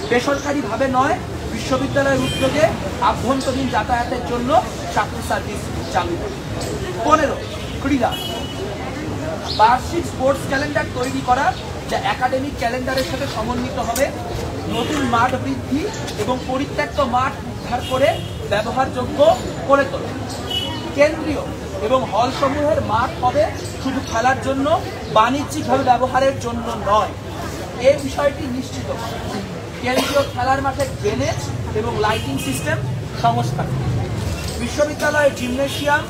বেসরকারিভাবে নয়, বিশ্ববিদ্যালয়ের উদ্যোগে আভ্যন্তরীণ যাতায়াতের জন্য চাকরি সার্ভিস চালু। 15 ক্রীড়া, বার্ষিক স্পোর্টস ক্যালেন্ডার তৈরি করা যা একাডেমিক ক্যালেন্ডারের সাথে সমন্বিত হবে। নতুন মাঠ বৃদ্ধি এবং পরিত্যক্ত মাঠ উদ্ধার করে ব্যবহারযোগ্য করে তোলা। কেন্দ্রীয় এবং হলসমূহের মাঠ হবে শুধু খেলার জন্য, বাণিজ্যিকভাবে ব্যবহারের জন্য নয়। এই বিষয়টি নিশ্চিত করা। কেন্দ্রীয় খেলার মাঠের ড্রেনেজ এবং লাইটিং সিস্টেম সংস্কার। বিশ্ববিদ্যালয়ের জিমনেশিয়াম,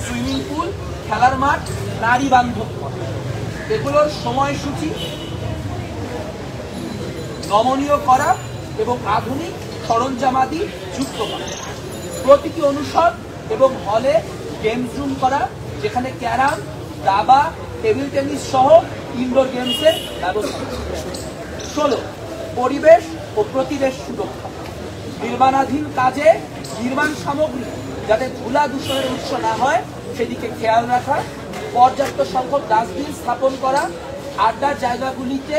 সুইমিং পুল, খেলার মাঠ নারী বান্ধব করা। এগুলোর সময়সূচি নমনীয় করা এবং আধুনিক সরঞ্জামাদি যুক্ত করা। প্রতিটি অনুষদ এবং হলে গেমস রুম করা, যেখানে ক্যারাম, দাবা, টেবিল টেনিস সহ ইনডোর গেমসের ব্যবস্থা। 16 পরিবেশ ও প্রতিবেশ সুরক্ষা। নির্মাণাধীন কাজে নির্মাণ সামগ্রী যাতে ধুলা দূষণের উৎস না হয় সেদিকে খেয়াল রাখা। পর্যাপ্ত সংখ্যক ডাস্টবিন স্থাপন করা। আড্ডার জায়গাগুলিতে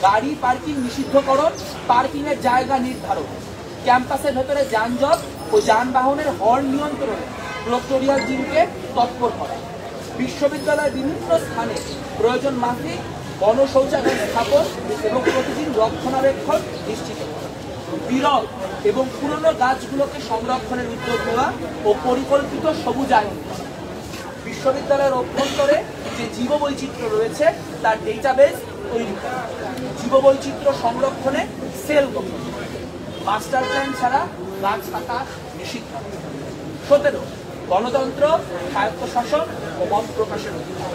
গাড়ি পার্কিং নিষিদ্ধকরণ, পার্কিংয়ের জায়গা নির্ধারণ। ক্যাম্পাসের ভেতরে যানজট ও যানবাহনের হর্ন নিয়ন্ত্রণে প্রক্টোরিয়াল টিমকে তৎপর করা। বিশ্ববিদ্যালয়ের বিভিন্ন স্থানে প্রয়োজন মাফিক গণশৌচাগার স্থাপন এবং প্রতিদিন রক্ষণাবেক্ষণ নিশ্চিত করা। বিরল এবং পুরনো গাছগুলোকে সংরক্ষণের উদ্যোগ নেওয়া ও পরিকল্পিত সবুজায়ন। বিশ্ববিদ্যালয়ের অভ্যন্তরে যে জীববৈচিত্র্য রয়েছে তার ডেটাবেস তৈরি করা। জীববৈচিত্র্য সংরক্ষণে সেল গঠন। মাস্টার প্ল্যান ছাড়া গাছ কাটা নিষিদ্ধ। 17 গণতন্ত্র, স্বায়ত্তশাসন ও মত প্রকাশের অধিকার।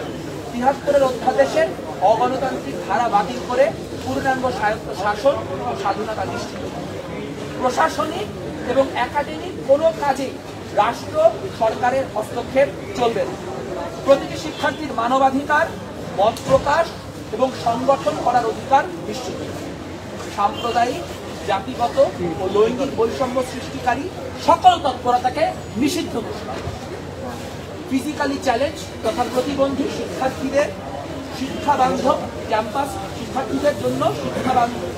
73 অধ্যাদেশের অগণতান্ত্রিক ধারা বাতিল করে পূর্ণাঙ্গ স্বায়ত্তশাসন ও স্বাধীনতা নিশ্চিত। প্রশাসনিক এবং একাডেমিক কোনো কাজে রাষ্ট্র সরকারের হস্তক্ষেপ চলবে না। প্রতিটি শিক্ষার্থীর মানবাধিকার, মত প্রকাশ এবং সংগঠন করার অধিকার নিশ্চিত। সাম্প্রদায়িক, জাতিগত ও লৈঙ্গিক বৈষম্য সৃষ্টিকারী সকল তৎপরতাকে নিষিদ্ধ ঘোষণা। ফিজিক্যালি চ্যালেঞ্জ তথা প্রতিবন্ধী শিক্ষার্থীদের শিক্ষা বান্ধব ক্যাম্পাস, শিক্ষার্থীদের জন্য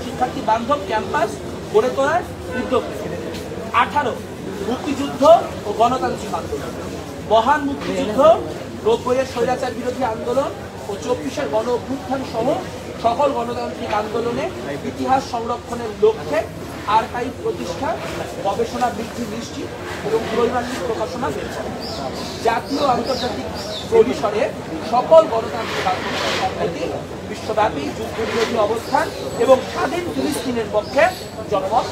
শিক্ষার্থী বান্ধব ক্যাম্পাস গড়ে তোলার উদ্যোগ। 18 মুক্তিযুদ্ধ ও গণতান্ত্রিক আন্দোলন। মহান মুক্তিযুদ্ধ, 90-এর স্বৈরাচার বিরোধী আন্দোলন ও 24-এর গণ অভ্যুত্থান সহ সকল গণতান্ত্রিক আন্দোলনে ইতিহাস সংরক্ষণের লক্ষ্যে আর্কাইভ প্রতিষ্ঠা, গবেষণা বৃদ্ধি নিশ্চিত এবং ত্রৈমাসিক প্রকাশনা বের করা। জাতীয় আন্তর্জাতিক পরিসরে সকল গণতান্ত্রিক আন্দোলনের সংহতি, বিশ্বব্যাপী যুদ্ধবিরোধী অবস্থান এবং স্বাধীন ফিলিস্তিনের পক্ষে জনমত।